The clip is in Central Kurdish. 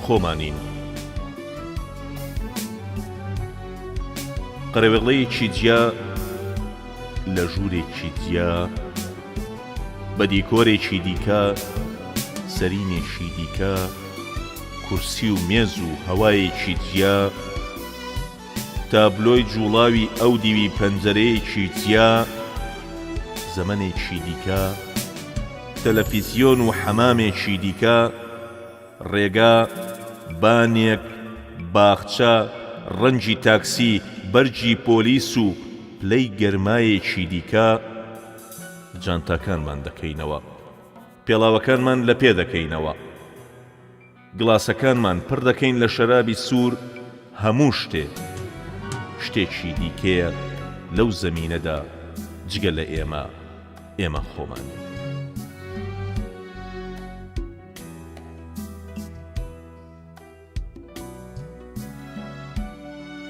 خۆمانین. قەرەوێڵەیەکی جیا لە ژوورێکی جیا بە دیکۆرێکی دیکە سەرینێکی دیکە کورسی و مێز و هەوایەکی جیا تابلۆی جوڵاوی ئەو دیوی پەنجەرەیەکی جیا زەمنێکی دیکە تەلەڤیزیۆن و حەمامێکی دیکە ڕێگا بانێک باخچە ڕەنجی تاکسی بەرجی پۆلیس و پلەی گەرمایەکی دیکە جانتاکانمان دەکەینەوە، پێڵاوەکانمان لە پێ دەکەینەوە، گڵاسەکانمان پڕ دەکەین لە شەرابی سوور. هەموو شتێکی دیکەیە لەو زەمینەدا جگە لە ئێمە خۆمانین.